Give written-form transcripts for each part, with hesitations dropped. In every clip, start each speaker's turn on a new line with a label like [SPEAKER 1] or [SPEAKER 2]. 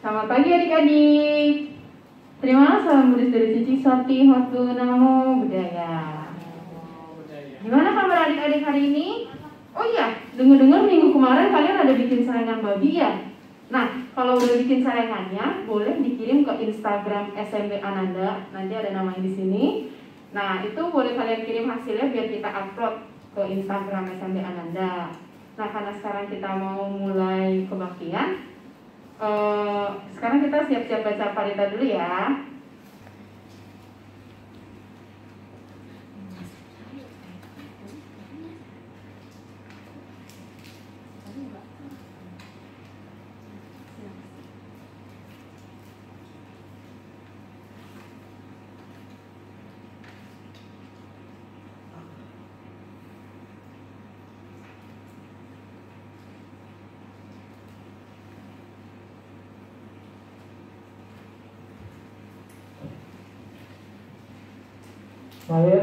[SPEAKER 1] Selamat pagi adik-adik. Terima salam Buddhis dari Cici Sakti Hotu Namo Buddhaya. Gimana kabar adik-adik hari ini? Oh iya, dengar-dengar minggu kemarin kalian ada bikin saringan babi ya? Nah, kalau udah bikin saringannya, boleh dikirim ke Instagram SMB Ananda. Nanti ada namanya di sini. Nah, itu boleh kalian kirim hasilnya biar kita upload ke Instagram SMB Ananda. Nah, karena sekarang kita mau mulai kebaktian, sekarang kita siap-siap baca parita dulu ya.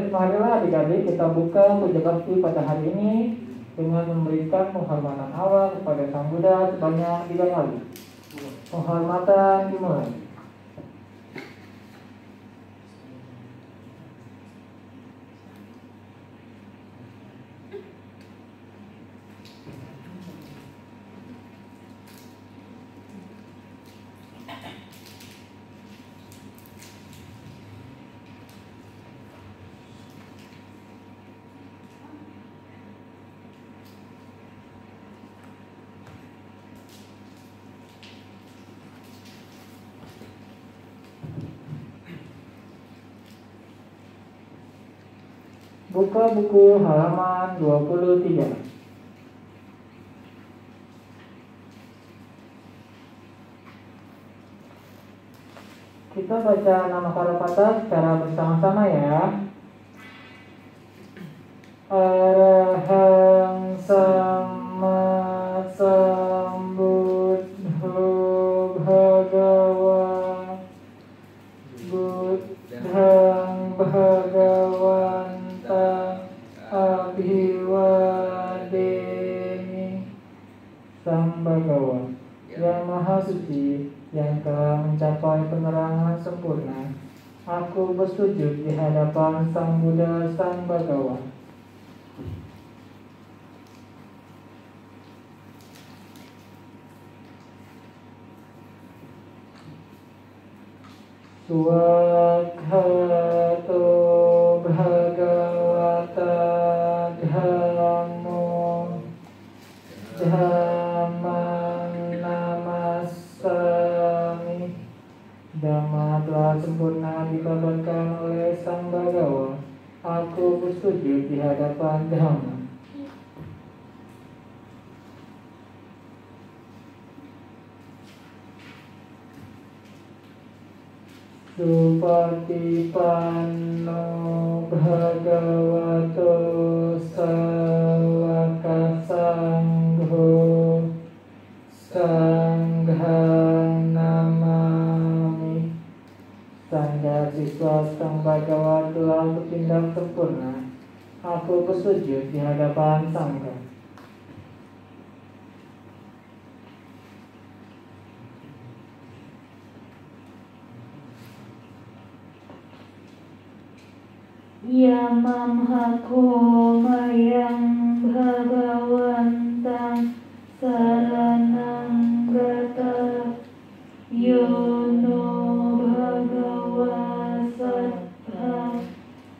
[SPEAKER 2] Marilah adik-adik kita buka puja bakti pada hari ini dengan memberikan penghormatan awal kepada Sang Buddha sebanyak 3 kali. Penghormatan dimulai. Buka buku halaman 23. Kita baca nama Karapata secara bersama-sama ya. Arahang Sama Sambuddho Bhagawa Buddhang Bhagawanta Abhiwademi Sambhagawa, yang Maha Suci, yang telah mencapai penerangan sempurna. Aku bersujud di hadapan Sang Buddha Sang Bhagawa. Swakhato Bhagavata Dhammo Dhammang Namassami. Dhamma telah sempurna dikabarkan oleh Sang Bhagawa. Aku bersujud di hadapan Dhamma. Supatipanno Bhagavato Sawaka Sangho Sanghang Namami. Sangga siswa Sang Bhagawa telah bertindak sempurna. Aku bersujud di hadapan Sangga.
[SPEAKER 3] Yamamhako mayang bhagawantang saranang gata yono bhagawa sattha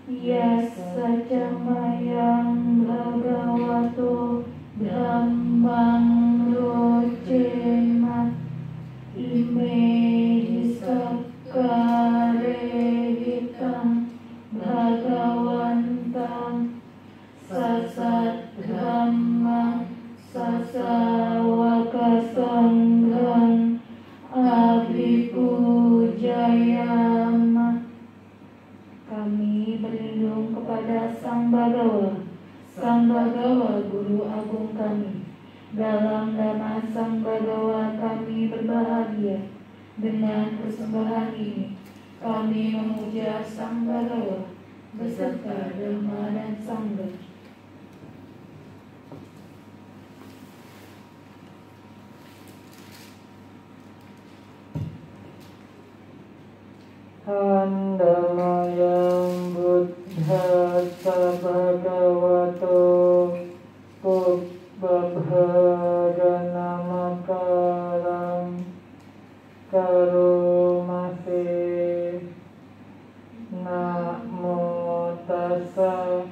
[SPEAKER 3] yassa mayang bhagavato dhammang rocema ime sakkare hitang Bhagawantang sasat dhammang sasawaka sanghang abhipujayama. Kami berlindung kepada Sang Bhagawa, Sang Bhagawa Guru Agung kami. Dalam nama Sang Bhagawa kami berbahagia. Dengan persembahan ini kami memuja Sang Bhagawa beserta Dhamma dan Sangha.
[SPEAKER 2] Handamayang buddhassa bhagavato pubbabhajanamakaram karomase. Namo tassa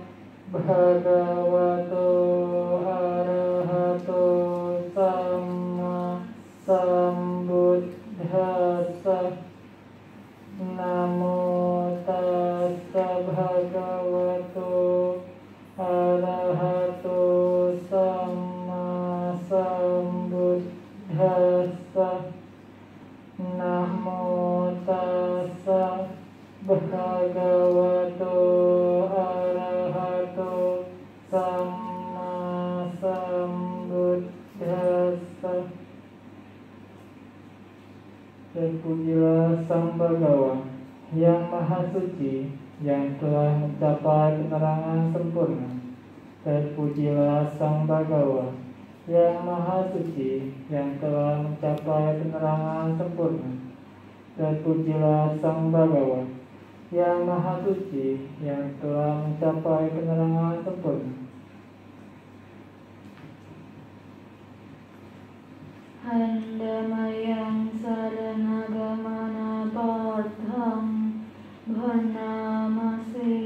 [SPEAKER 2] bhagavato arahato samma sambuddhassa. Namo tassa bhagavato arahato samma sambuddhassa. Namo tassa bhagavato arahato samma sambuddhassa. Terpujilah Sang Bhagawa yang Maha Suci, yang telah mencapai penerangan sempurna. Terpujilah Sang Bhagawa yang Maha Suci, yang telah mencapai penerangan sempurna. Terpujilah Sang Bhagawa yang Maha Suci, yang telah mencapai penerangan sempurna.
[SPEAKER 3] Handamayang saranagamana partham bhanamase.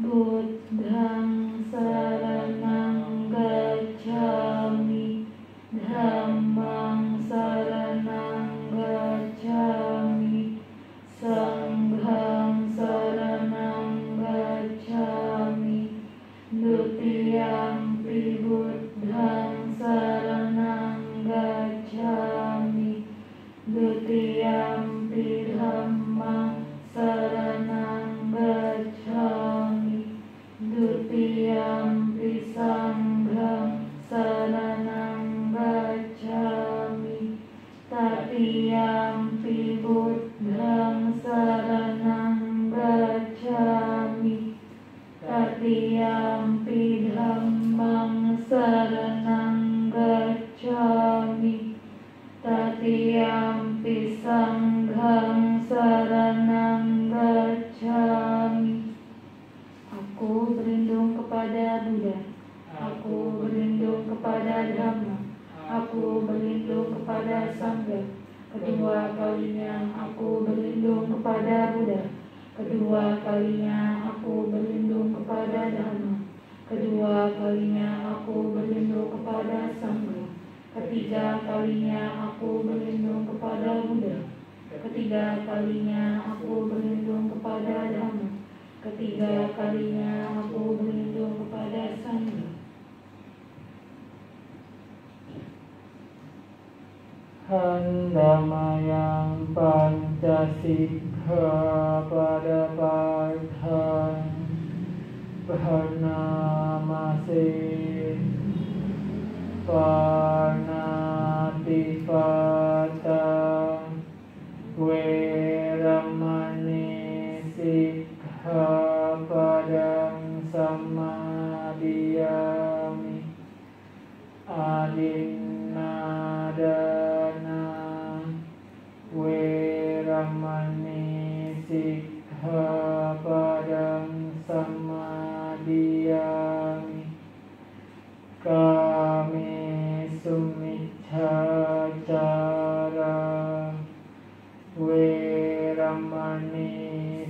[SPEAKER 3] Buddhang saranang gacchami, dhammang saranang gacchami, sanghang saranang gacchami. Dutiyampi buddhang saranang gacchami, dutiyampi dhammang saranang gacchami, dutiyampi sanghang saranang gacchami, tatiyampi buddhang saranang gacchami, tatiyampi dhammang saranang gacchami, tatiyampi sanghang saranang gacchami. Aku berlindung kepada Buddha, aku berlindung kepada Dhamma, aku berlindung kepada Sangha. Kedua kalinya aku berlindung kepada Buddha, kedua kalinya aku berlindung kepada Dhamma, kedua kalinya aku berlindung kepada Sangha. Ketiga kalinya aku berlindung kepada Buddha, ketiga kalinya aku berlindung kepada Dhamma, ketiga kalinya aku berlindung kepada Sangha.
[SPEAKER 2] Handamayang pancasika pada parthan bhanamase. Parnatifata weramani sikkhapadang samadhiyami. Adinadana weramani sikkhapadang samadhiyami. Kami sumiccacara weramani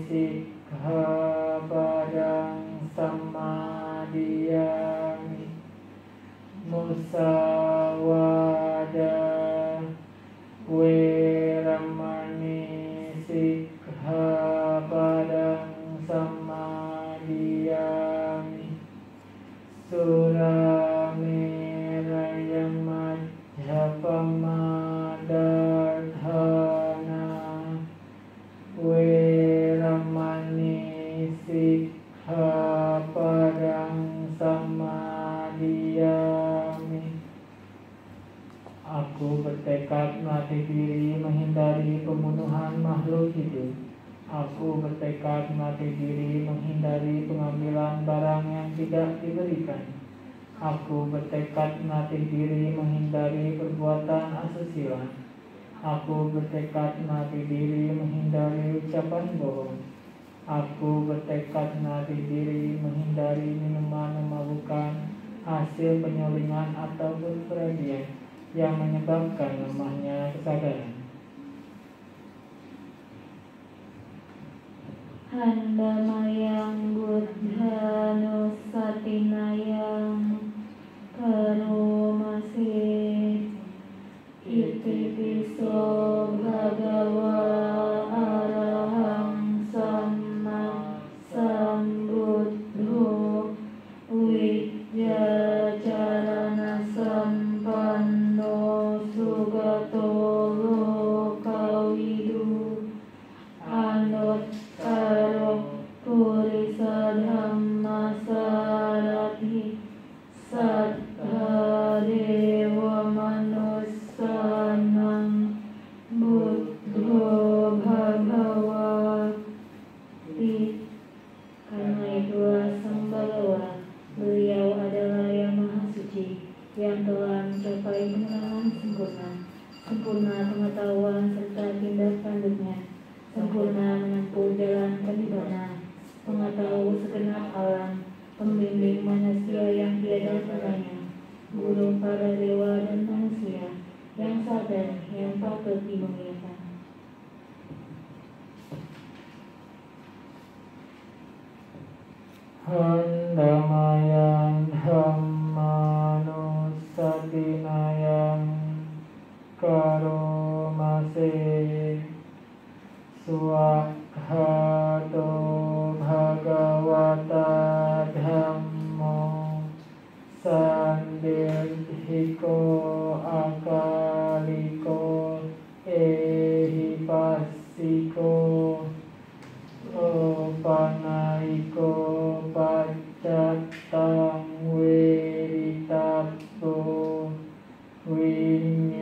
[SPEAKER 2] sikkhapadang samadhiyami. Musawada weramani sikkhapadang samadhiyami. Suramerayang majjhapamadardhana weramani sikkhapadang samadhiyami. Aku bertekad melatih diri menghindari pembunuhan makhluk hidup. Aku bertekad melatih diri menghindari pengambilan barang yang tidak diberikan. Aku bertekad melatih diri menghindari perbuatan asusila. Aku bertekad melatih diri menghindari ucapan bohong. Aku bertekad melatih diri menghindari minuman memabukkan, hasil penyolingan ataupun peradian yang menyebabkan lemahnya kesadaran.
[SPEAKER 3] Handamayang buddhanusatinayang karomase itipiso bhagawa arahang samma sambuddho wijjacarana sampanno sugato lokawidu anuttaro purisa dhamma sarathi sattha dewa manussanam buddho bhagavati. Karena itulah Sang Bhagawa, beliau adalah yang maha suci, yang telah mencapai kemenangan sempurna, sempurna pengetahuan serta tindak tanduknya, sempurna menempuh jalan kanibana, pengetahu segenap alam, pembimbing manusia yang tiada tandanya, guru para dewa dan manusia, yang sadar, yang patut dimuliakan.
[SPEAKER 2] Handamayang dhammanusatinayang karomase swakhato bhagavata dhammo sandhiko akaliko ehipassiko opanaiko paccatang weritabbo vinyuhiti.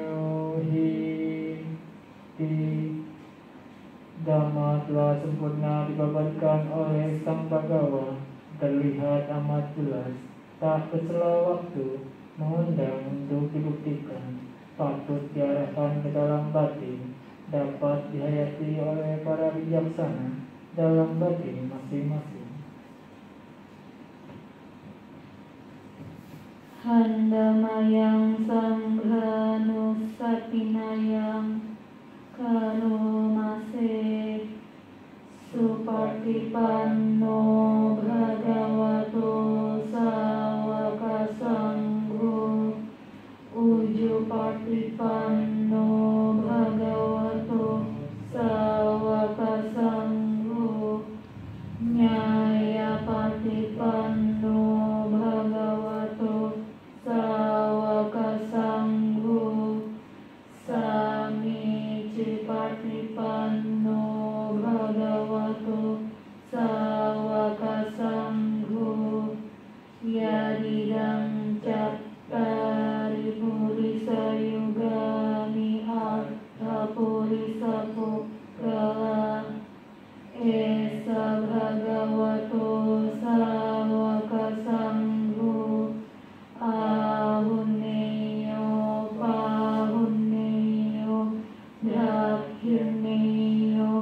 [SPEAKER 2] Dhamma telah sempurna dibabarkan oleh Sang Bhagawa, terlihat amat jelas, tak bersela waktu, mengundang untuk dibuktikan, patut diarahkan ke dalam batin, dapat dihayati oleh para bijaksana dalam batin masing-masing.
[SPEAKER 3] Handamayang sanghanusatinayang karomase supatipanno bhagavato sawaka sangho ujupatipanno bhagavato sawaka sangho nyayapatipanno bhagavato sawaka sangho samicipatipanno bhagavato sawaka sangho yadidang cattari purisa yugani artha purisa pukkala esa bhagavato sawaka sangho ahunneyo pahunneyo dhakhirneyo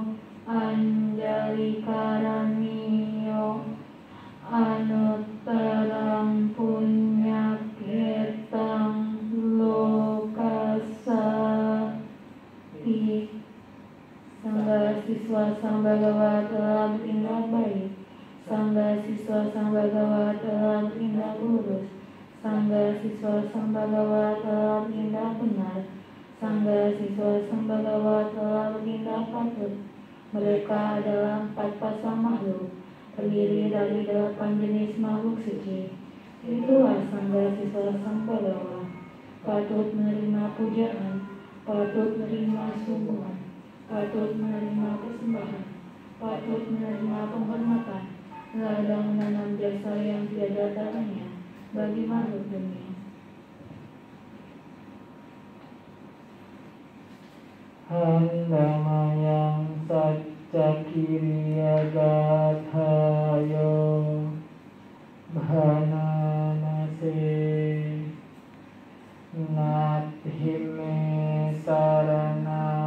[SPEAKER 3] anjalikaraniyo anuttarang punyakhetang lokasati. Sangga siswa Sang Bhagawa telah bertindak baik, sangga siswa Sang Bhagawa telah bertindak lurus, sangga siswa Sang Bhagawa telah bertindak benar, sangga siswa Sang Bhagawa telah bertindak patut. Mereka adalah 4 pasang makhluk, terdiri dari 8 jenis makhluk suci. Itulah sangga siswa Sang Bhagawa, patut menerima pujaan, patut menerima sungguhan, patut menerima persembahan, patut menerima penghormatan, ladang menanam jasa yang tiada taranya bagi makhluk dunia.
[SPEAKER 2] Handamayang saccakiriya gathayo bhananase nathime sarana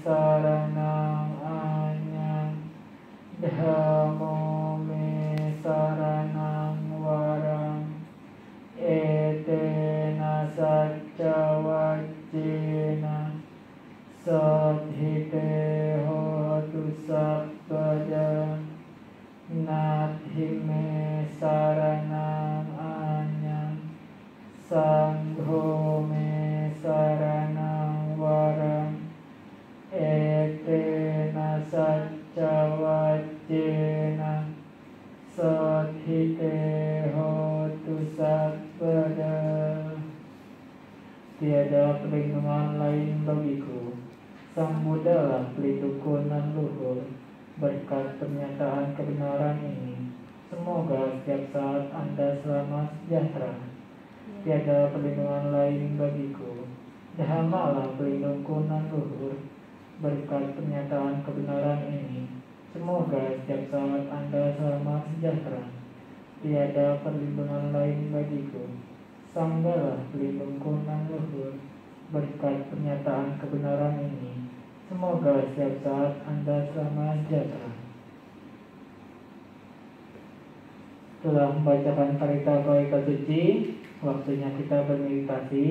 [SPEAKER 2] saranang anyang, Dhammo me saranang warang, etena sacca wajjena, saddhite hotu sabbada, nathi me saranang anyang, sangho me saranang warang, etena sacca wajjena, saddhite hotu sabbada. Tiada perlindungan lain bagiku, Sang Buddha lah pelindungku nan luhur. Berkat pernyataan kebenaran ini, semoga setiap saat Anda selamat sejahtera. Tiada perlindungan lain bagiku, Dhamma lah pelindungku nan luhur. Berkat pernyataan kebenaran ini, semoga setiap saat Anda selamat sejahtera. Tiada perlindungan lain bagiku, Sangha lah pelindungku nan luhur. Berkat pernyataan kebenaran ini, semoga setiap saat Anda selamat sejahtera. Setelah membacakan karita karita suci, waktunya kita bermeditasi.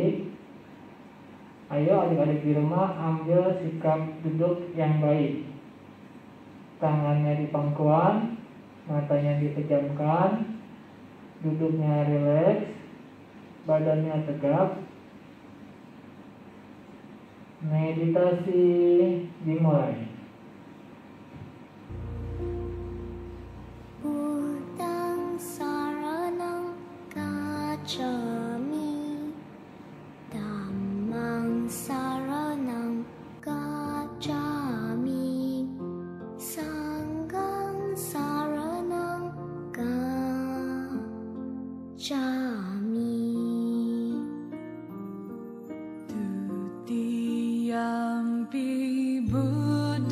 [SPEAKER 2] Ayo adik-adik di rumah ambil sikap duduk yang baik. Tangannya di pangkuan, matanya dipejamkan, duduknya rileks, badannya tegap. Meditasi dimulai.
[SPEAKER 4] Buddhang saranang gacchami, Dhammang saranang gacchami, Sanghang saranang gacchami. Tutiyampi Buddha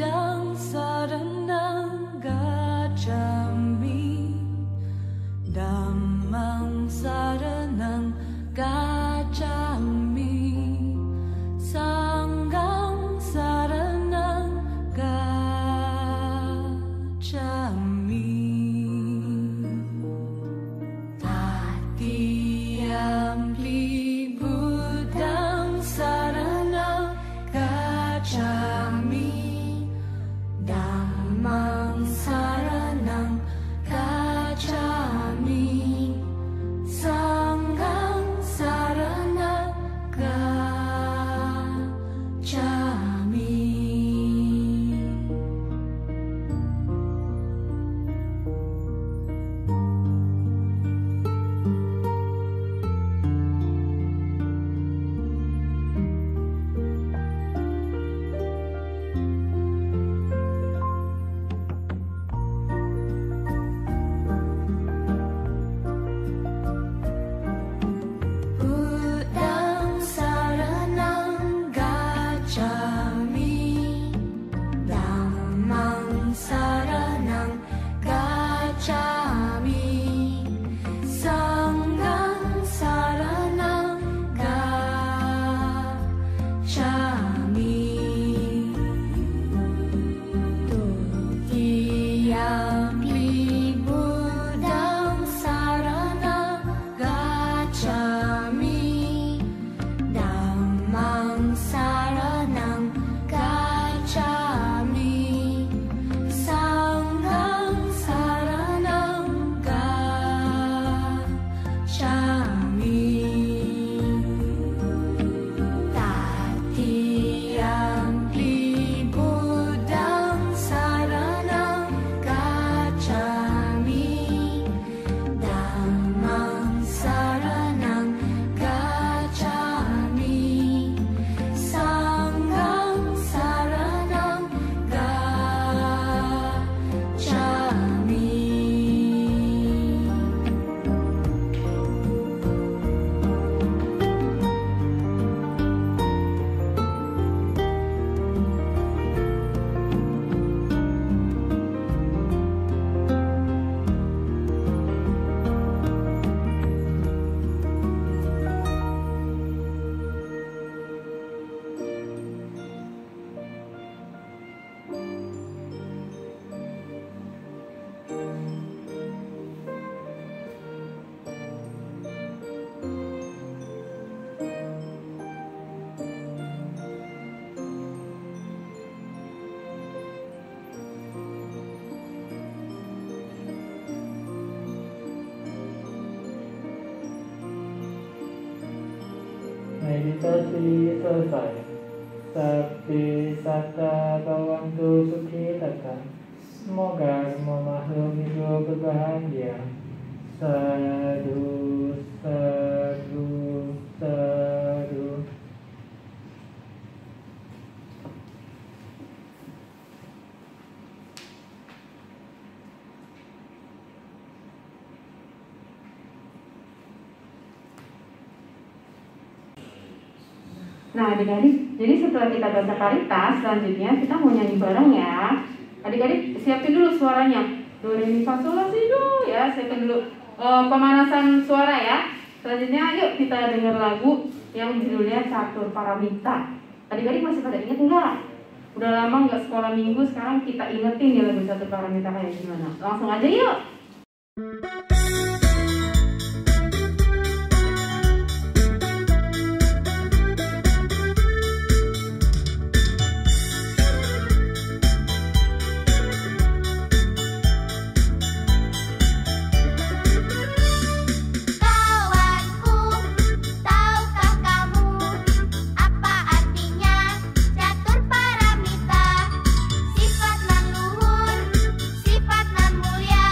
[SPEAKER 2] meditasi selesai. Sabdi sata bawantu sukhi tata. Semoga semua makhluk hidup berbahagia. Sadu, sadu, sadu.
[SPEAKER 1] Nah adik-adik, jadi setelah kita baca paritas, selanjutnya kita mau nyanyi bareng ya. Adik-adik siapin dulu suaranya. Do, re, mi, fa, sol, la, si, do ya, siapin dulu pemanasan suara ya. Selanjutnya yuk kita dengar lagu yang judulnya Catur Paramita. Adik-adik masih pada ingat enggak? Udah lama nggak sekolah minggu, sekarang kita ingetin ya lagu Catur Paramita kayak gimana. Langsung aja yuk.
[SPEAKER 4] Sifat nan luhur, sifat nan mulia,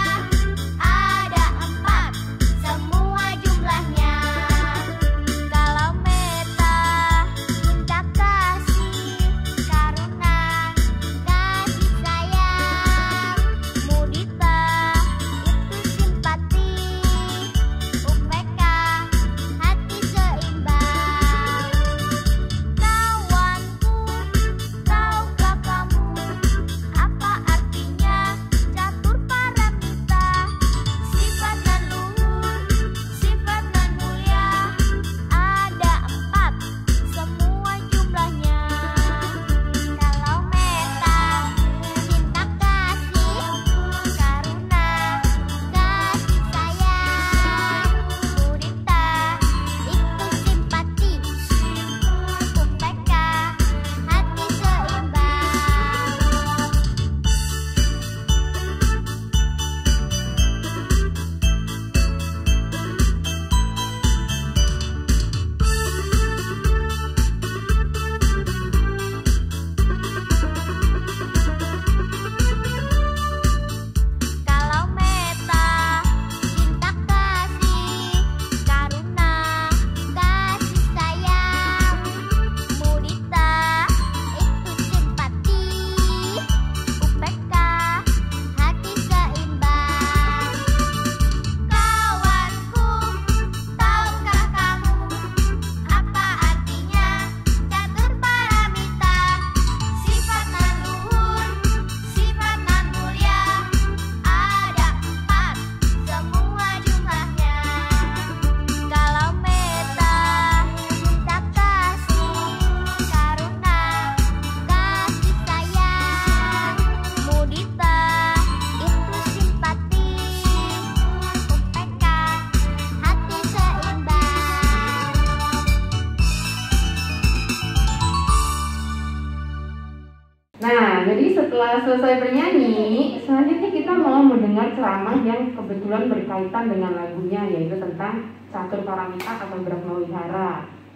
[SPEAKER 1] Jadi setelah selesai bernyanyi, selanjutnya kita mau mendengar ceramah yang kebetulan berkaitan dengan lagunya, yaitu tentang Catur Paramita atau Brahma Wihara.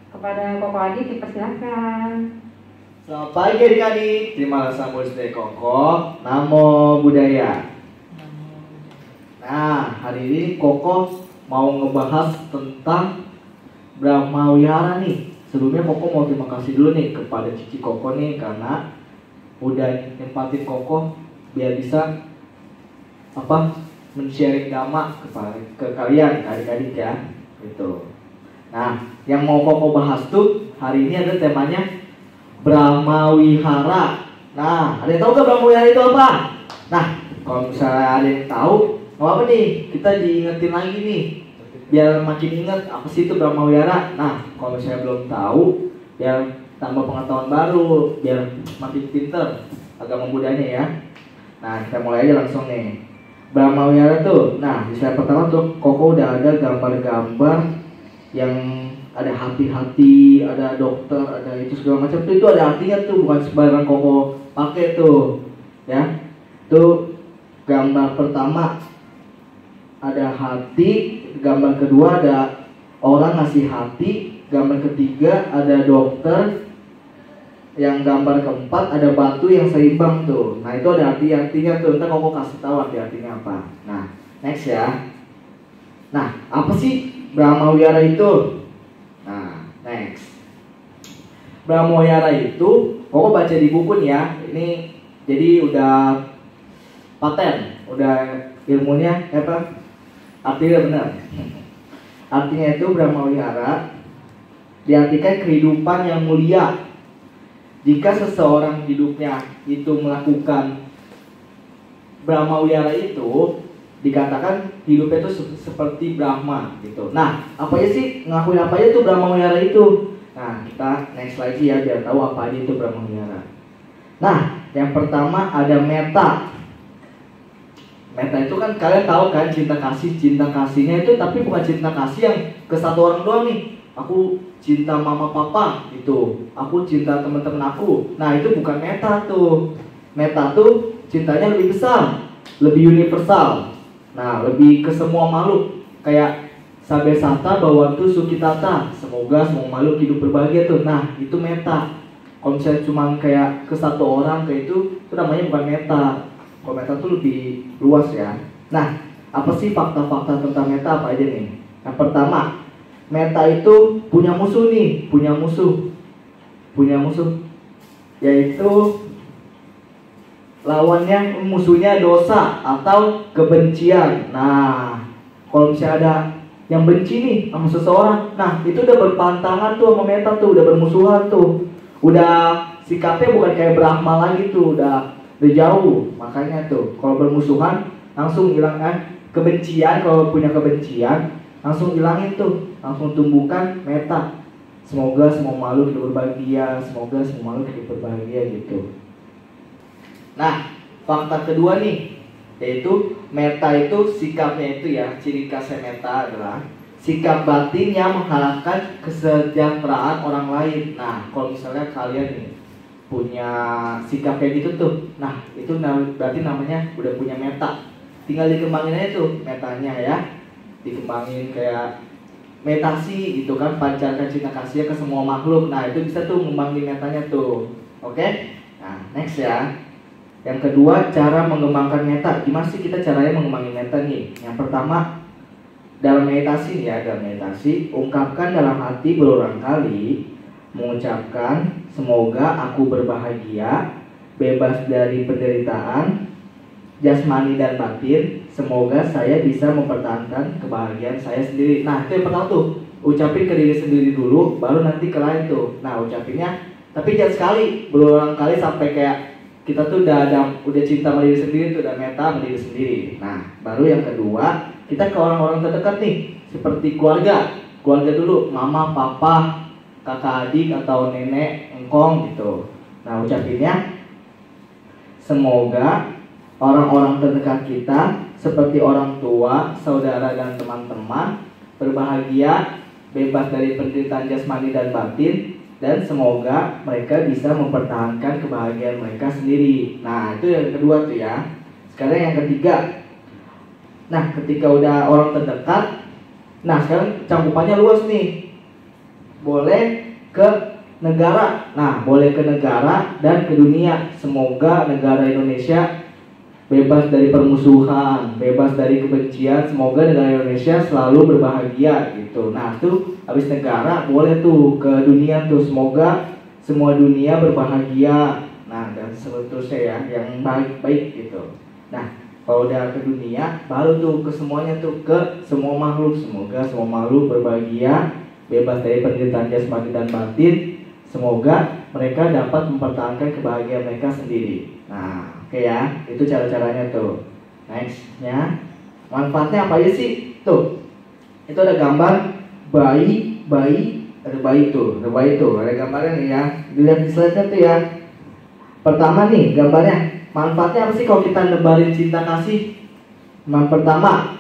[SPEAKER 1] Kepada Koko Adi dipersilahkan.
[SPEAKER 5] Selamat pagi adik-adik, terima kasih Koko, Namo Buddhaya. Nah, hari ini Koko mau ngebahas tentang Brahma Wihara nih. Sebelumnya Koko mau terima kasih dulu nih kepada Cici Koko nih, karena udah nempatin Koko biar bisa men-sharing dhamma ke kalian adik-adik ya, gitu. Nah, yang mau Koko bahas tuh hari ini ada temanya Brahma Wihara. Nah, ada yang tahu gak Brahma Wihara itu apa? Nah, kalau misalnya ada yang tahu, nggak apa nih, kita diingetin lagi nih, biar makin ingat apa sih itu Brahma Wihara. Nah, kalau misalnya belum tahu, biar tambah pengetahuan baru, biar makin pinter agama Buddhanya ya. Nah, kita mulai aja langsung nih. Brahma Wihara tuh, nah di slide pertama tuh Koko udah ada gambar-gambar yang ada hati-hati, ada dokter, ada itu segala macam tuh, itu ada artinya tuh, bukan sembarang Koko pakai tuh ya. Tuh gambar pertama ada hati, gambar kedua ada orang ngasih hati, gambar ketiga ada dokter, yang gambar keempat ada batu yang seimbang tuh. Nah itu ada artinya tuh, ntar koko kasih tahu artinya apa. Nah next ya. Nah apa sih Brahmawihara itu? Nah next, Brahmawihara itu koko baca di buku nih ya. Ini jadi udah paten, udah ilmunya apa? Artinya benar. Artinya itu Brahmawihara diartikan kehidupan yang mulia. Jika seseorang hidupnya itu melakukan Brahmawihara itu, dikatakan hidupnya itu seperti Brahma gitu. Nah, apa aja sih, ngelakuin apa aja tuh Brahmawihara itu? Nah, kita next lagi ya biar tahu apa aja itu Brahmawihara. Nah, yang pertama ada metta. Metta itu kan kalian tahu kan, cinta kasihnya itu, tapi bukan cinta kasih yang ke satu orang doang nih. Aku cinta mama papa gitu, aku cinta teman-teman aku. Nah itu bukan metta tuh. Metta tuh cintanya lebih besar, lebih universal. Nah lebih ke semua makhluk. Kayak Sabe Sata Bawantu Sukitata, semoga semua makhluk hidup berbahagia tuh. Nah itu metta. Kalau misalnya cuma kayak ke satu orang kayak itu namanya bukan metta. Kalau metta tuh lebih luas ya. Nah apa sih fakta-fakta tentang metta apa aja nih? Yang pertama, metta itu punya musuh nih, punya musuh, yaitu lawannya, musuhnya dosa atau kebencian. Nah, kalau misalnya ada yang benci nih sama seseorang, nah itu udah berpantangan tuh sama metta tuh, udah bermusuhan tuh, udah sikapnya bukan kayak Brahma lagi tuh, udah jauh. Makanya tuh kalau bermusuhan langsung hilang kan kebencian, kalau punya kebencian langsung hilangin tuh, langsung tumbuhkan metta. Semoga semua makhluk hidup berbahagia, semoga semua makhluk hidup berbahagia gitu. Nah, fakta kedua nih, yaitu metta itu sikapnya itu ya, ciri khasnya metta adalah sikap batin yang mengharapkan kesejahteraan orang lain. Nah, kalau misalnya kalian nih punya sikap kayak gitu tuh, nah itu berarti namanya udah punya metta. Tinggal dikembangin aja tuh mettanya ya, dikembangin kayak meditasi gitu kan, pancarkan cinta kasih ke semua makhluk. Nah itu bisa tuh ngembangin mettanya tuh. Oke? Nah next ya. Yang kedua, cara mengembangkan metta. Gimana sih kita caranya mengembangin metta nih? Yang pertama, dalam meditasi ya, dalam meditasi ungkapkan dalam hati berulang kali, mengucapkan semoga aku berbahagia, bebas dari penderitaan jasmani dan batin, semoga saya bisa mempertahankan kebahagiaan saya sendiri. Nah itu yang pertama tuh, ucapin ke diri sendiri dulu, baru nanti ke lain tuh. Nah ucapinnya, tapi jangan sekali, berulang kali sampai kayak kita tuh udah cinta sama diri sendiri tuh, udah metta sama diri sendiri. Nah baru yang kedua, kita ke orang-orang terdekat nih, seperti keluarga dulu, mama, papa, kakak adik atau nenek, engkong gitu. Nah ucapinnya, semoga orang-orang terdekat kita seperti orang tua, saudara dan teman-teman berbahagia, bebas dari penderitaan jasmani dan batin, dan semoga mereka bisa mempertahankan kebahagiaan mereka sendiri. Nah itu yang kedua tuh ya. Sekarang yang ketiga. Nah ketika udah orang terdekat, nah sekarang cangkupannya luas nih. Boleh ke negara. Nah boleh ke negara dan ke dunia. Semoga negara Indonesia bebas dari permusuhan, bebas dari kebencian. Semoga negara Indonesia selalu berbahagia gitu. Nah tuh habis negara boleh tuh ke dunia tuh, semoga semua dunia berbahagia. Nah dan seterusnya ya, yang baik-baik gitu. Nah kalau udah ke dunia, baru tuh ke semuanya tuh, ke semua makhluk. Semoga semua makhluk berbahagia, bebas dari penderitaan jasmani dan batin. Semoga mereka dapat mempertahankan kebahagiaan mereka sendiri. Nah oke ya, itu cara-caranya tuh. Nextnya, manfaatnya apa aja sih? Tuh, itu ada gambar bayi, ada bayi tuh, ada gambarnya nih ya. Dilihat di slide-nya tuh ya. Pertama nih gambarnya, manfaatnya apa sih kalau kita nebarin cinta kasih? Yang pertama,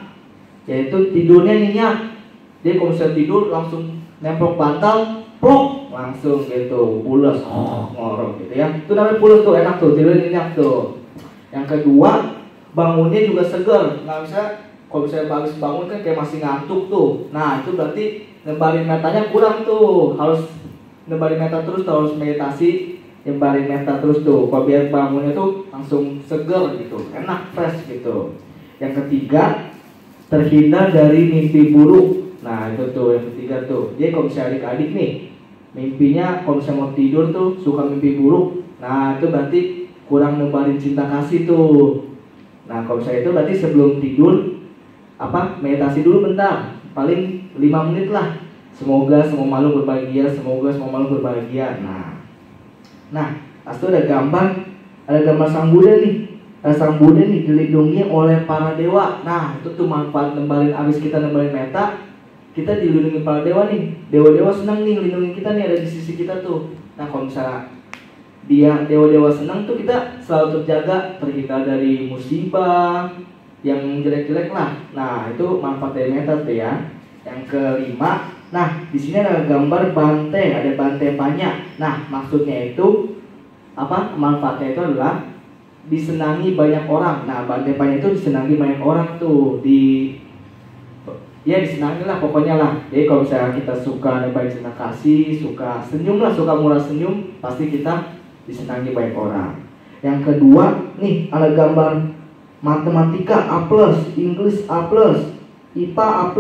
[SPEAKER 5] yaitu tidurnya nyenyak. Dia kalau misalnya tidur langsung nemplok bantal, plok, langsung gitu, pules, ngorok gitu ya. Itu namanya pules tuh, enak tuh, tidurnya nyenyak tuh. Yang kedua, bangunnya juga segar, nggak bisa kalau misalnya habis bangun kan kayak masih ngantuk tuh. Nah itu berarti nebarin metanya kurang tuh, harus nebarin meta terus, harus meditasi nebarin meta terus tuh, kalau biar bangunnya tuh langsung seger gitu, enak, fresh gitu. Yang ketiga, terhindar dari mimpi buruk. Nah itu tuh yang ketiga tuh. Jadi kalau misalnya adik-adik nih mimpinya kalau misalnya mau tidur tuh suka mimpi buruk, nah itu berarti kurang nebarin cinta kasih tuh. Nah kalau misalnya itu berarti sebelum tidur meditasi dulu bentar, paling 5 menit lah. Semoga semua makhluk berbahagia, semoga semua makhluk berbahagia. Nah itu ada gambar sang Buddha nih. Sang Buddha nih dilindungi oleh para dewa. Nah itu tuh manfaat nembalin, abis kita nembalin meta, kita dilindungi para dewa nih. Dewa-dewa senang nih lindungi kita nih, ada di sisi kita tuh. Nah kalau misalnya dewa-dewa senang tuh, kita selalu terjaga, terhindar dari musibah yang jelek-jelek lah. Nah itu manfaat dari meta tuh ya. Yang kelima, nah di sini ada gambar banteng, ada banteng banyak. Nah maksudnya itu manfaatnya itu adalah disenangi banyak orang. Nah banteng banyak itu disenangi banyak orang tuh, disenangi lah pokoknya lah. Jadi kalau misalnya kita suka nebarin cinta kasih, suka senyum lah, suka murah senyum, pasti kita disenangi banyak orang. Yang kedua nih ada gambar matematika A+, English A+, IPA A+,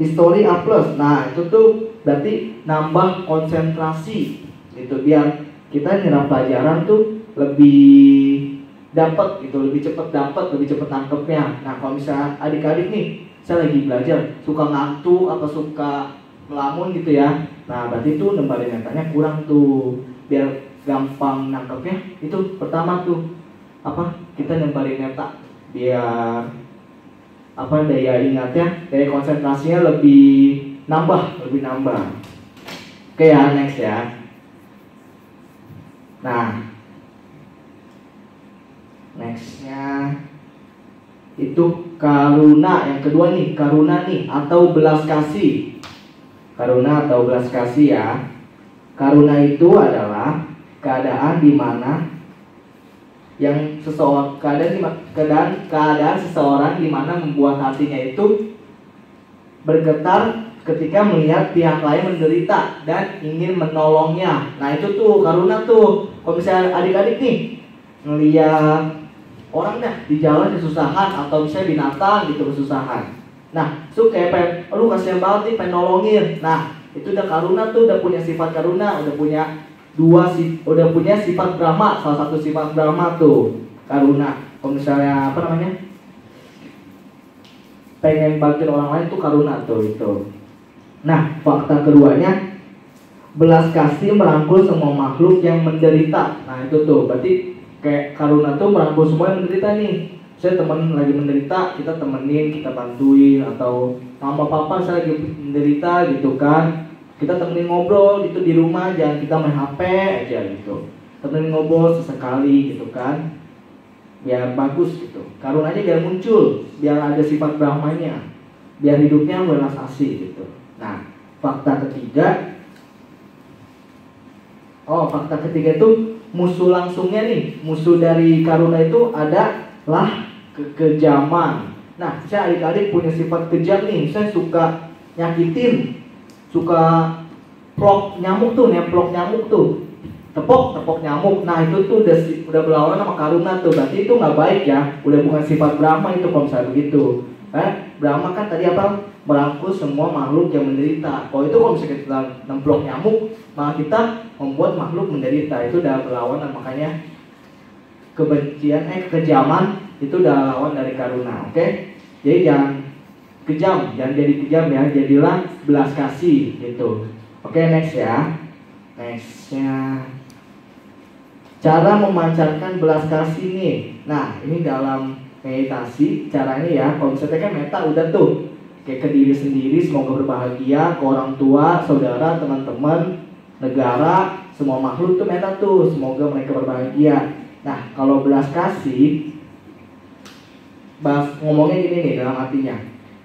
[SPEAKER 5] History A+. Nah itu tuh berarti nambah konsentrasi gitu, biar kita nyerap pelajaran tuh lebih dapat gitu, lebih cepat dapat, lebih cepat nangkepnya. Nah kalau misalnya adik-adik nih, saya lagi belajar suka ngantuk atau suka melamun gitu ya, nah berarti tuh nembalin metanya kurang tuh. Biar gampang nangkepnya, itu pertama tuh kita nembalin meta, biar daya ingatnya, daya konsentrasinya lebih nambah. Oke ya, next ya. Nah nextnya itu karuna. Yang kedua nih, karuna nih atau belas kasih. Karuna atau belas kasih ya. Karuna itu adalah keadaan di mana keadaan seseorang di mana membuat hatinya itu bergetar ketika melihat pihak lain menderita dan ingin menolongnya. Nah itu tuh karuna tuh. Kalau misalnya adik-adik nih ngelihat orang di jalan kesusahan, atau misalnya binatang gitu kesusahan, nah itu kayak lu kasihan banget nih, pengen nolongin. Nah itu udah karuna tuh, udah punya sifat karuna, udah punya sifat Brahma. Salah satu sifat Brahma tuh karuna. Kalau misalnya pengen bantuin orang lain tuh karuna tuh itu. Nah fakta keduanya, belas kasih merangkul semua makhluk yang menderita. Nah itu tuh berarti kayak karuna tuh merangkul semua yang menderita nih. Saya temen lagi menderita, kita temenin, kita bantuin. Atau mama papa saya lagi menderita gitu kan, kita temenin ngobrol gitu di rumah, jangan kita main HP aja gitu. Temenin ngobrol sesekali gitu kan, biar bagus gitu. Karunanya biar muncul, biar ada sifat Brahmanya, biar hidupnya belas asih gitu. Nah fakta ketiga itu musuh langsungnya nih. Musuh dari karuna itu adalah kekejaman. Nah saya adik-adik punya sifat kejam nih, saya suka nyakitin, suka plok nyamuk tuh, nemplok nyamuk tuh, tepok nyamuk. Nah itu tuh udah berlawanan sama karuna tuh, berarti itu nggak baik ya, udah bukan sifat Brahma itu kalau misalnya begitu. Brahma kan tadi merangkul semua makhluk yang menderita. Kalau misalnya kita nemplok nyamuk, malah kita membuat makhluk menderita, itu udah berlawanan. Makanya kekejaman itu udah lawan dari karuna. Oke? Jadi jangan jadi kejam ya, jadilah belas kasih gitu. Oke, next ya. Nextnya cara memancarkan belas kasih nih. Nah ini dalam meditasi caranya ya. Kalau misalnya kan meta udah tuh, kayak ke diri sendiri semoga berbahagia, ke orang tua, saudara, teman-teman, negara, semua makhluk tuh meta tuh, semoga mereka berbahagia. Nah kalau belas kasih, ngomongnya gini nih dalam hatinya,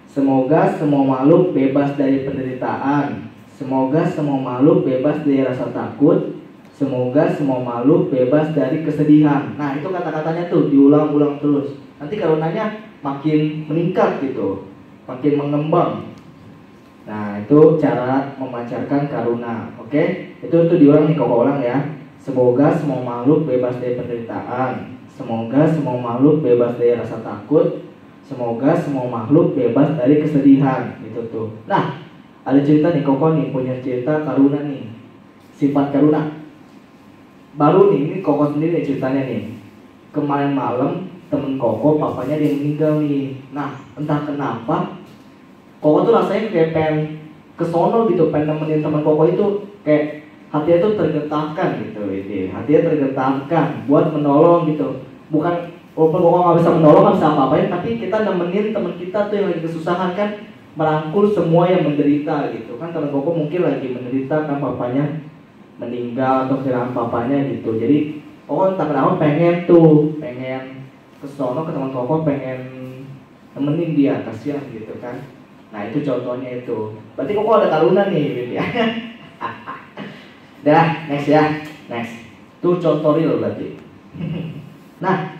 [SPEAKER 5] semoga semua makhluk bebas dari penderitaan, semoga semua makhluk bebas dari rasa takut, semoga semua makhluk bebas dari kesedihan. Nah itu kata-katanya tuh diulang-ulang terus. Nanti kalau nanya makin meningkat gitu, makin mengembang. Nah, itu cara memancarkan karuna. Oke? Itu diulang nih, Koko ulang ya. Semoga semua makhluk bebas dari penderitaan. Semoga semua makhluk bebas dari rasa takut. Semoga semua makhluk bebas dari kesedihan. Gitu tuh. Nah, ada cerita nih, Koko nih punya cerita karuna nih. Sifat karuna. Baru nih, ini Koko sendiri nih ceritanya nih. Kemarin malam temen Koko papanya dia meninggal nih. Nah, entah kenapa Koko tuh rasanya kayak pengen kesono gitu, pengen nemenin teman Koko itu, kayak hatinya tuh tergetarkan gitu, hatinya tergetarkan buat menolong gitu. Bukan walaupun Koko nggak bisa menolong, nggak bisa apa-apain, tapi kita nemenin teman kita tuh yang lagi kesusahan kan, merangkul semua yang menderita gitu kan. Teman Koko mungkin lagi menderita kan, papanya meninggal atau kehilangan papanya gitu. Jadi Koko entah kenapa pengen kesono ke teman Koko, pengen nemenin dia, kasihan gitu kan. Nah, itu contohnya itu. Berarti Koko ada karuna nih gitu ya. Dah, next ya. Next. Itu contoh real berarti. Nah,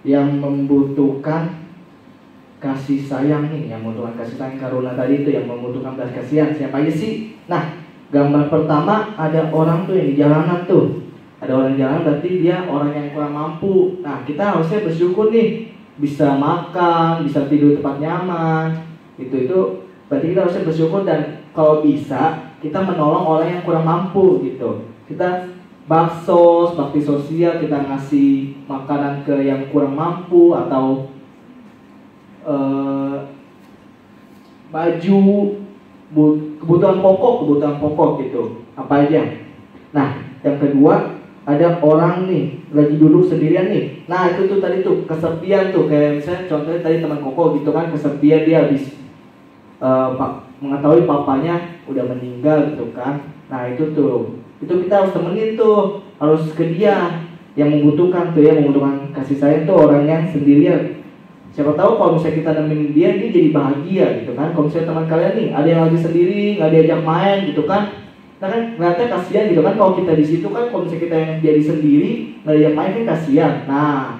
[SPEAKER 5] yang membutuhkan kasih sayang nih, yang membutuhkan kasih sayang karuna tadi itu, yang membutuhkan belas kasihan, siapa aja sih? Nah, gambar pertama ada orang tuh yang di jalanan tuh. Ada orang di jalanan, berarti dia orang yang kurang mampu. Nah, kita harusnya bersyukur nih, bisa makan, bisa tidur tempat nyaman. Itu berarti kita harusnya bersyukur, dan kalau bisa kita menolong orang yang kurang mampu gitu. Kita bakso, bakti sosial, kita ngasih makanan ke yang kurang mampu, atau baju, kebutuhan pokok gitu, apa aja. Nah, yang kedua ada orang nih lagi duduk sendirian nih. Nah, itu tuh tadi tuh kesepian tuh, kayak misalnya contohnya tadi teman Koko gitu kan, kesepian, dia habis mengetahui papanya udah meninggal gitu kan. Nah, itu kita harus temenin tuh, harus ke dia yang membutuhkan tuh, yang membutuhkan kasih sayang tuh, orang yang sendirian. Siapa tahu kalau misalnya kita nemenin dia jadi bahagia gitu kan. Kalau misalnya teman kalian nih ada yang lagi sendiri, nggak diajak main gitu kan, nah kan ternyata kasihan gitu kan. Kalau kita di situ kan, kalau misalnya kita yang jadi sendiri nggak diajak main kan kasihan. Nah,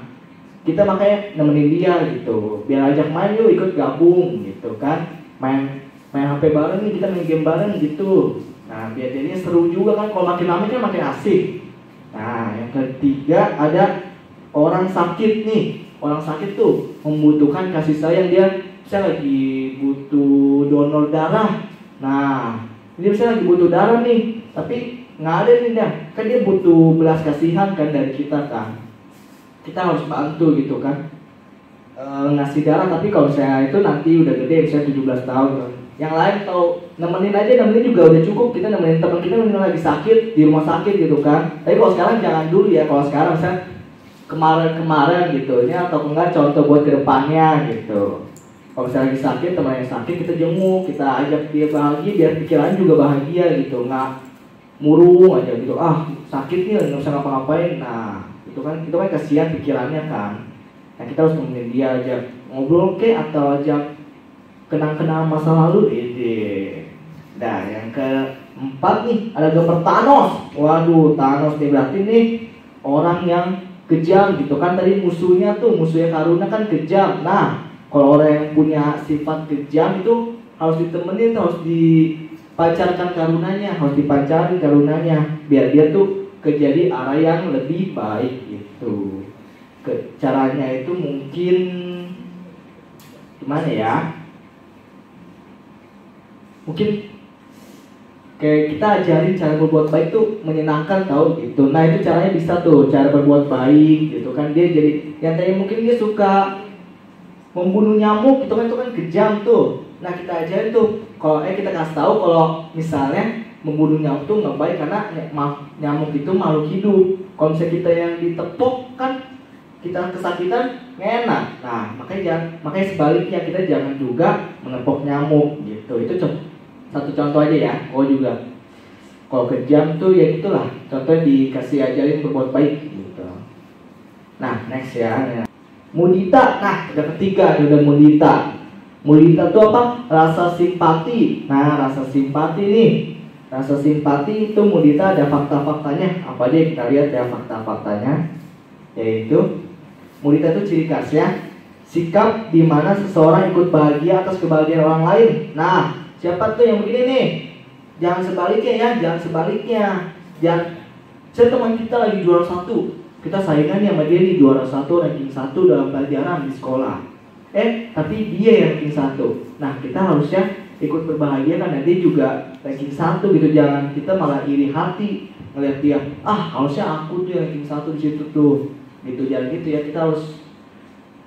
[SPEAKER 5] kita makanya nemenin dia gitu, biar ajak main, yuk ikut gabung gitu kan, main HP bareng nih, kita main game bareng gitu. Nah, biar jadinya seru juga kan, kalau makin lama kan makin asik. Nah, yang ketiga ada orang sakit nih. Orang sakit tuh membutuhkan kasih sayang, dia misalnya lagi butuh donor darah. Nah, dia misalnya lagi butuh darah nih, tapi nggak ada nih dia, kan dia butuh belas kasihan kan dari kita kan. Kita harus bantu gitu kan, ngasih darah. Tapi kalau saya itu nanti udah gede, saya 17 tahun kan. Yang lain kalau nemenin juga udah cukup. Kita nemenin teman kita yang lagi sakit di rumah sakit gitu kan. Tapi kalau sekarang jangan dulu ya. Kalau sekarang misalnya kemarin gitu, ini atau enggak contoh buat kedepannya gitu. Kalau misalnya lagi sakit, teman yang sakit kita jenguk, kita ajak dia bahagia, biar pikirannya juga bahagia gitu. Nggak murung aja gitu, sakit nih nggak usah ngapa-ngapain. Nah, itu kan kasihan pikirannya kan. Nah, kita harus nemenin dia, ajak ngobrol atau ajak kenang-kenang masa lalu ide. Nah, yang keempat nih ada gambar Thanos. Waduh, Thanos nih berarti nih orang yang kejam gitu kan. Tadi musuhnya karuna kan kejam. Nah, kalau orang yang punya sifat kejam itu harus ditemenin, harus dipancarkan karunanya, harus dipancarin karunanya, biar dia tuh jadi arah yang lebih baik gitu. Caranya itu mungkin gimana ya? Mungkin kayak kita ajarin cara berbuat baik tuh menyenangkan tau gitu. Nah, itu caranya bisa tuh, cara berbuat baik gitu kan. Dia jadi yang tadi mungkin dia suka membunuh nyamuk gitu kan, itu kan kejam tuh. Nah, kita ajarin tuh, kalau kita kasih tahu kalau misalnya membunuh nyamuk tuh nggak baik, karena nyamuk itu makhluk hidup. Kalau misalnya kita yang ditepuk kan kita kesakitan nggak enak. Nah, makanya sebaliknya kita jangan juga menepuk nyamuk gitu. Itu satu contoh aja ya. Juga kalau kejam tuh ya itulah, contohnya dikasih ajarin berbuat baik gitu. Nah, next ya. Mudita. Nah, ada ketiga udah mudita. Mudita itu apa? Rasa simpati. Nah, rasa simpati nih. Rasa simpati itu mudita ada fakta-faktanya. Apa aja kita lihat ya fakta-faktanya. Yaitu mudita itu ciri khasnya sikap di mana seseorang ikut bahagia atas kebahagiaan orang lain. Nah, siapa tuh yang begini nih? Jangan sebaliknya ya, jangan sebaliknya. Saya teman kita lagi juara 1, kita saingan nih sama dia nih, juara 1, ranking 1 dalam pelajaran di sekolah. Tapi dia yang ranking 1. Nah, kita harusnya ikut berbahagia karena dia juga ranking 1 gitu. Jangan kita malah iri hati ngeliat dia, harusnya aku tuh yang ranking 1 di situ tuh. Gitu, jangan gitu ya. Kita harus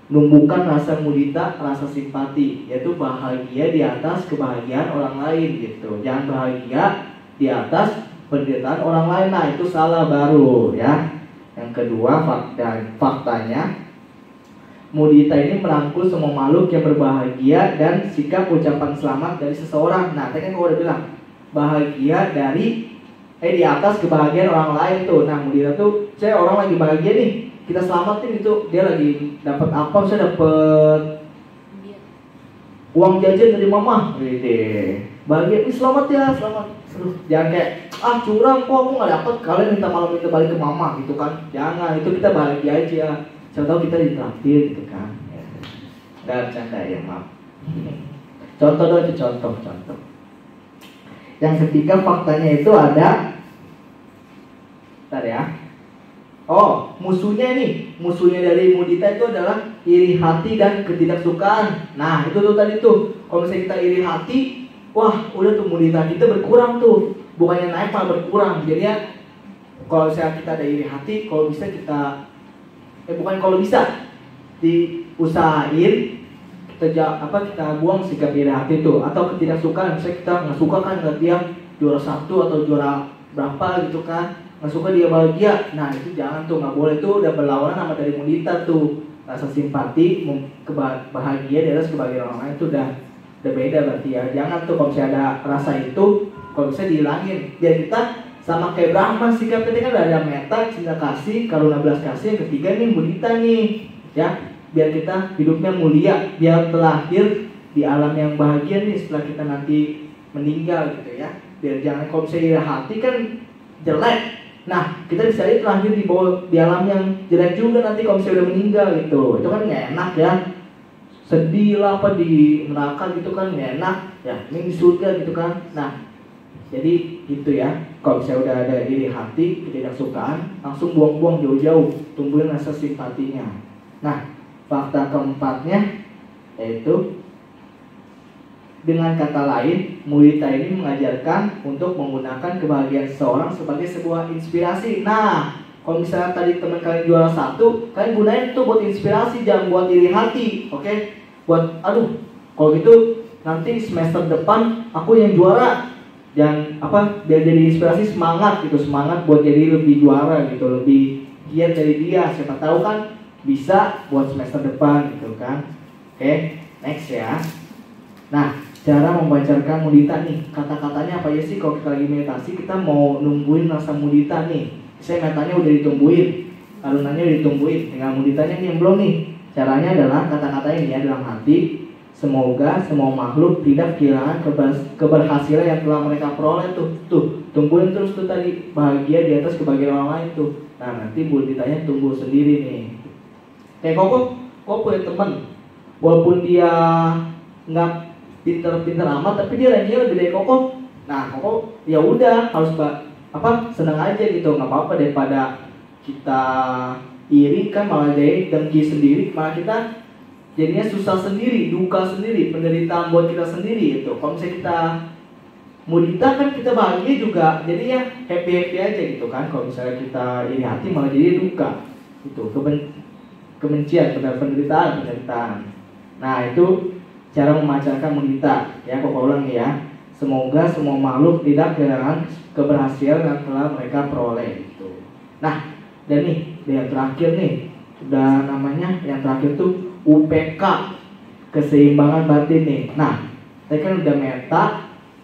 [SPEAKER 5] numbuhkan rasa mudita, rasa simpati, yaitu bahagia di atas kebahagiaan orang lain gitu. Jangan bahagia di atas penderitaan orang lain. Nah, itu salah baru ya. Yang kedua, faktanya mudita ini merangkul semua makhluk yang berbahagia dan sikap ucapan selamat dari seseorang. Nah, tadi kan gue udah bilang bahagia dari di atas kebahagiaan orang lain tuh. Nah, mudita tuh saya orang lagi bahagia nih, kita selamatin itu, dia lagi dapat apa, saya dapat uang jajan dari mama, gitu. Bahagia, selamat ya, selamat. Jangan kayak curang kok aku nggak dapat, kalian minta malam minta balik ke mama gitu kan. Jangan, itu kita bahagia aja. Siapa tahu kita ditraktir gitu kan. Nggak bercanda ya, maaf. Contoh dong, itu contoh. Yang ketiga faktanya itu ada, bentar ya. Musuhnya dari mudita itu adalah iri hati dan ketidaksukaan. Nah, itu tuh tadi tuh, kalau misalnya kita iri hati, udah tuh mudita kita berkurang tuh, bukannya naik malah berkurang. Jadi ya, kalau misalnya kita ada iri hati, kalau bisa kita, diusahain kita buang sikap iri hati itu, atau ketidaksukaan. Misalnya kita nggak suka kan ngeliat dia juara 1 atau juara berapa gitu kan, nggak suka dia bahagia. Nah, itu jangan tuh, nggak boleh tuh, udah berlawanan sama dari mudita tuh. Rasa simpati, bahagia di atas kebahagiaan orang lain itu udah beda berarti ya. Jangan tuh kalau misalnya ada rasa itu, kalau bisa dihilangin. Biar kita sama kayak Brahma sikap tadi kan ada meta, cinta kasih, karuna belas kasih. Yang ketiga nih mudita nih ya, biar kita hidupnya mulia, biar terlahir di alam yang bahagia nih setelah kita nanti meninggal gitu ya. Biar jangan kalau misalnya iri hati kan jelek. Nah, kita bisa terlahir di alam yang jelek juga nanti kalau misalnya udah meninggal gitu. Itu kan nggak enak ya. Sedih lah apa di neraka gitu kan nggak enak ya. Ini di surga gitu kan. Nah, jadi gitu ya. Kalau misalnya udah ada iri hati, ketidaksukaan, langsung buang-buang jauh-jauh, tumbuhin rasa simpatinya. Nah, fakta keempatnya yaitu dengan kata lain, mudita ini mengajarkan untuk menggunakan kebahagiaan seseorang sebagai sebuah inspirasi. Nah, kalau misalnya tadi teman kalian juara 1, kalian gunain itu buat inspirasi, jangan buat iri hati, oke? Buat, kalau gitu nanti semester depan aku yang juara, dan biar jadi inspirasi, semangat buat jadi lebih juara gitu, lebih giat dari dia. Siapa tahu kan bisa buat semester depan gitu kan. Oke, next ya. Nah, cara memancarkan mudita nih, kata-katanya apa aja sih? Kalau kita lagi meditasi, kita mau nungguin rasa mudita nih. Saya metanya udah ditumbuhin, karunanya udah ditumbuhin, tinggal muditanya nih yang belum nih. Caranya adalah kata-katanya ini ya, dalam hati. Semoga semua makhluk tidak kehilangan keberhasilan yang telah mereka peroleh tuh. Tumbuhin terus tuh tadi, bahagia di atas kebahagiaan orang lain tuh. Nah, nanti muditanya tumbuh sendiri nih. Kayak kok punya temen, walaupun dia nggak pinter-pinter amat, tapi dia rankingnya lebih dari Koko. Nah, Koko ya udah harus senang aja gitu, nggak apa-apa daripada kita iri kan, malah jadi dengki sendiri, malah kita jadinya susah sendiri, duka sendiri, penderitaan buat kita sendiri itu. Kalau misalnya kita mudita kan kita bahagia juga, jadinya happy aja gitu kan. Kalau misalnya kita iri hati malah jadi duka, itu kebencian, penderitaan. Nah, itu cara memancarkan mudita ya. Kok ulang ya, semoga semua makhluk tidak kehilangan keberhasilan yang telah mereka peroleh gitu. Nah, dan nih yang terakhir nih, udah namanya yang terakhir tuh UPK, keseimbangan batin nih. Nah, tadi kan udah meta,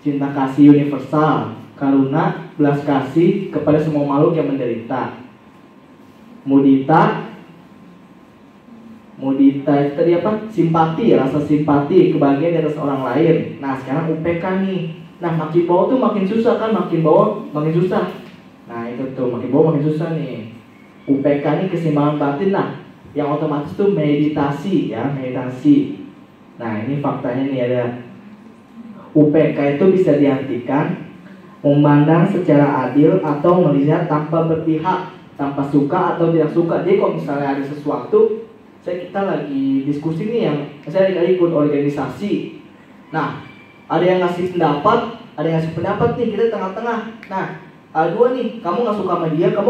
[SPEAKER 5] cinta kasih universal, karuna belas kasih kepada semua makhluk yang menderita. Mudita itu tadi apa? Simpati, rasa simpati, kebahagiaan di atas orang lain. Nah, sekarang UPK nih. Nah, makin bawah tuh makin susah kan, makin bawah makin susah. Nah, itu tuh makin bawah makin susah nih. UPK ini keseimbangan batin. Nah, yang otomatis tuh meditasi ya, meditasi. Nah ini faktanya nih ada UPK itu bisa diartikan memandang secara adil atau melihat tanpa berpihak, tanpa suka atau tidak suka. Jadi kalau misalnya ada sesuatu, kita lagi diskusi nih yang saya ikut organisasi. Nah, ada yang ngasih pendapat, ada yang ngasih pendapat nih, kita tengah-tengah. Nah, dua nih, kamu nggak suka sama dia, kamu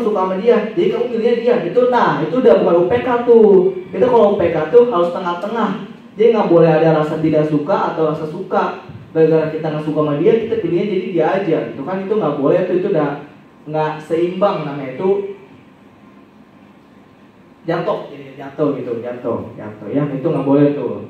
[SPEAKER 5] suka sama dia, jadi kamu pilihnya dia. Itu, nah, itu udah bukan UPK tuh. Itu kalau UPK tuh harus tengah-tengah. Jadi nggak boleh ada rasa tidak suka atau rasa suka. Gara-gara kita nggak suka sama dia, kita pilihnya jadi dia aja. Itu kan itu nggak boleh tuh, itu udah nggak seimbang namanya itu. Jatuh gitu, jatuh ya, itu nggak boleh tuh.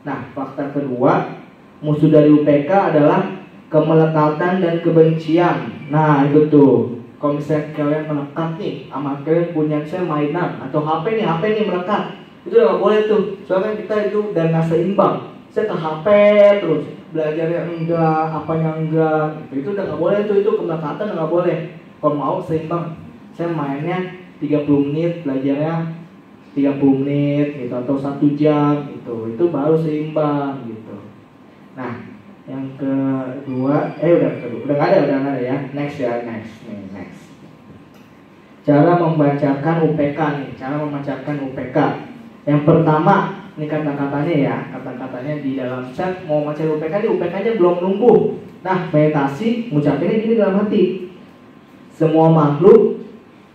[SPEAKER 5] Nah, fakta kedua, musuh dari UPK adalah kemelekatan dan kebencian. Nah, itu tuh. Kalau misalnya kalian melekat nih, sama kalian punya misalnya mainan atau HP nih melekat, itu udah nggak boleh tuh. Soalnya kita itu udah nggak seimbang. Saya ke HP terus, belajarnya enggak, apanya enggak, itu udah nggak boleh tuh, itu kemelekatan nggak boleh. Kalau mau seimbang, saya mainnya 30 menit, belajarnya 30 menit gitu atau 1 jam gitu, itu baru seimbang gitu. Nah, yang kedua, udah nggak ada ya. Next. Cara membacakan UPK nih, Yang pertama, ini kata-katanya di dalam chat mau baca UPK ini, UPK-nya belum numbuh. Nah, meditasi ngucapinnya gini dalam hati. Semua makhluk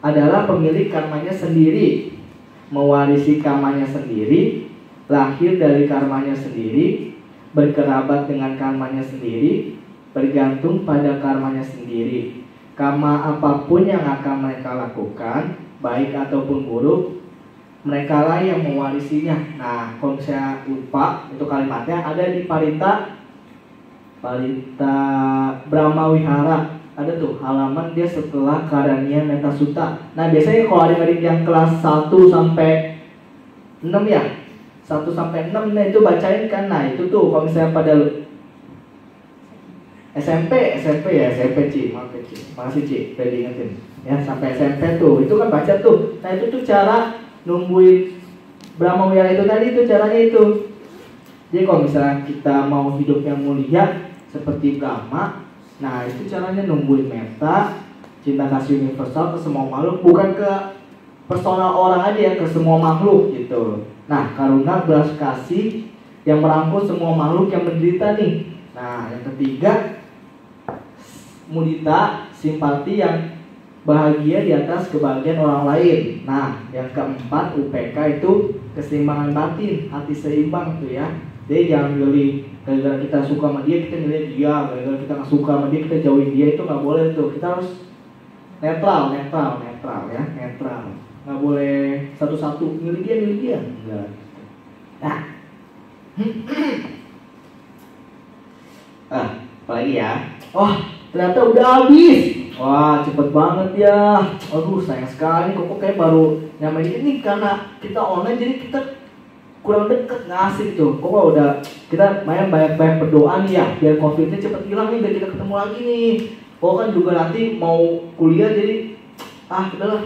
[SPEAKER 5] adalah pemilik karmanya sendiri, mewarisi karmanya sendiri, lahir dari karmanya sendiri, berkerabat dengan karmanya sendiri, bergantung pada karmanya sendiri. Karma apapun yang akan mereka lakukan, baik ataupun buruk, mereka lah yang mewarisinya. Nah, kalau saya lupa itu kalimatnya ada di Parita Brahma Wihara. Ada tuh halaman dia setelah Karania Metta Sutta. Nah, biasanya kalau adik-adik yang kelas 1 sampai 6 ya, 1 sampai 6 nah itu bacain kan. Nah, itu tuh kalau misalnya pada SMP ya, SMP Ci, maaf ya Ci, makasih Ci, udah diingetin ya, sampai SMP tuh, itu kan baca tuh. Nah, itu tuh cara nungguin Brahma Wihara itu tadi, itu caranya itu. Jadi kalau misalnya kita mau hidup yang mulia seperti Brahma, nah itu caranya nungguin metta, cinta kasih universal ke semua makhluk, bukan ke personal orang aja ya, ke semua makhluk gitu. Nah, karuna belas kasih yang merangkul semua makhluk yang menderita nih. Nah, yang ketiga, mudita, simpati yang bahagia di atas kebahagiaan orang lain. Nah, yang keempat, UPK itu keseimbangan batin, hati seimbang tuh ya. Jadi jangan milih gara-gara kita suka sama dia, kita milih dia, gara-gara kita nggak suka sama dia, kita jauhin dia, itu nggak boleh tuh. Kita harus netral ya, netral. Nggak boleh satu-satu milih dia, enggak. Nah, apalagi ya? Oh, ternyata udah habis. Wah, cepet banget ya. Aduh, sayang sekali kok kayak baru nyampe ini karena kita online jadi kita kurang deket, nggak asik tuh. Kok udah kita banyak berdoa nih ya biar COVID-nya cepet hilang nih, biar kita ketemu lagi nih. Kok kan juga nanti mau kuliah jadi udahlah.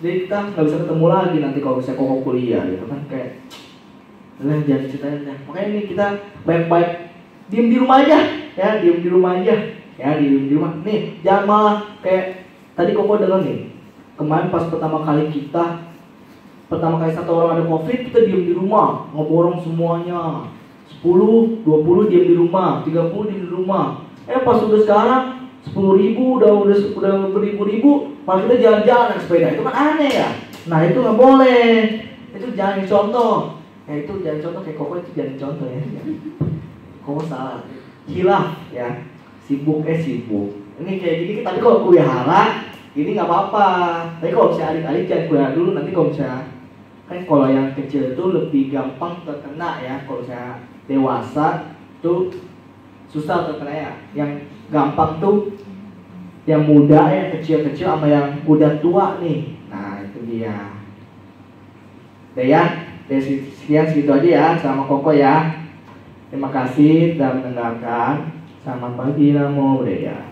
[SPEAKER 5] Jadi kita nggak bisa ketemu lagi nanti kalau misalnya kok kuliah gitu kan, kayak jangan ceritain deh. Makanya ini kita baik-baik diem di rumah aja ya, diem di rumah. Nih, jangan malah kayak tadi Koko dengar nih, kemarin pas pertama kali satu orang ada COVID, kita diem di rumah, ngeborong semuanya, 10, 20 diem di rumah, 30 diem di rumah. Pas udah sekarang 10.000 udah beribu-ribu, malah kita jalan-jalan naik sepeda, itu kan aneh ya. Nah, itu nggak boleh, itu jangan dicontoh. Itu jangan contoh, kayak Koko itu jangan contoh ya. Koko salah, hilaf ya, sibuk. Ini kayak gini, tapi kalau kuliahara ini nggak apa-apa. Tapi kalau misalnya adik-adik jangan kuliah dulu, nanti kalau misalnya kan kalau yang kecil itu lebih gampang terkena ya. Kalau misalnya dewasa tuh susah terkena ya. Yang gampang tuh yang muda, yang kecil-kecil sama yang udah tua nih. Nah, itu dia. Udah ya, sekian segitu aja ya sama Koko ya. Terima kasih sudah mendengarkan. Selamat pagi, Namo Buddhaya.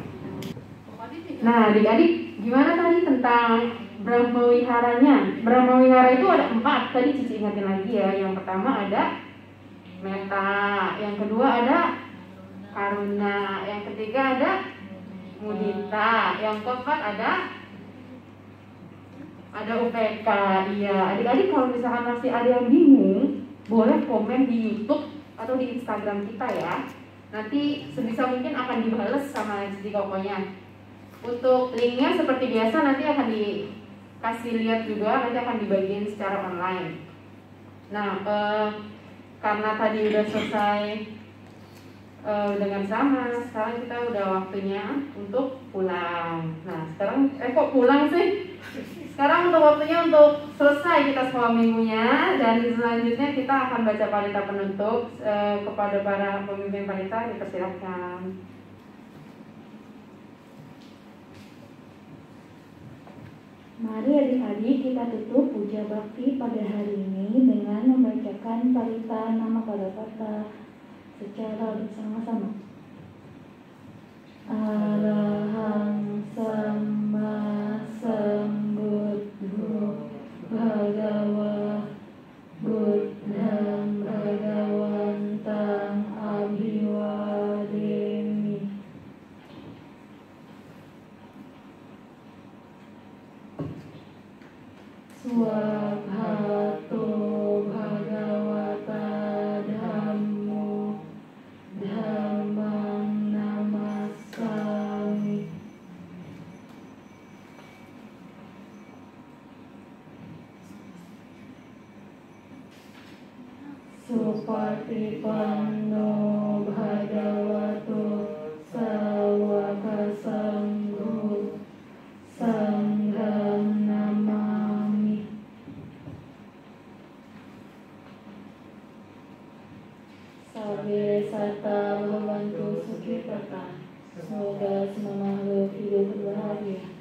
[SPEAKER 1] Nah, adik-adik gimana tadi tentang Brahmawiharanya. Brahmawihara itu ada 4. Tadi Cici ingatin lagi ya. Yang pertama ada Meta, yang kedua ada Karuna, yang ketiga ada Mudita, yang keempat ada UPK. Iya, adik-adik kalau misalkan masih ada yang bingung, boleh komen di YouTube atau di Instagram kita ya. Nanti sebisa mungkin akan dibales sama Cici Kokonya. Untuk linknya seperti biasa nanti akan dikasih lihat juga, nanti akan dibagiin secara online. Nah, karena tadi udah selesai dengan sama, sekarang kita udah waktunya untuk pulang. Nah, sekarang kok pulang sih? Sekarang udah waktunya untuk selesai kita sekolah minggunya, dan selanjutnya kita akan baca parita penutup. Kepada para pemimpin parita dipersilakan.
[SPEAKER 3] Mari adik-adik kita tutup puja bakti pada hari ini dengan membacakan parita nama Kadapata secara bersama-sama. Arahang Sama Sambuddho Bhagawa Buddham Bhagawantang Abhiwademi. Swabhato Bhagavata Dhammo Dhammang Namassami. Supatipanno Bhagavato Sawaka Sangho Sangham Namami. Sabe sata bhavantu sukhitata. Semoga semua makhluk hidup berbahagia.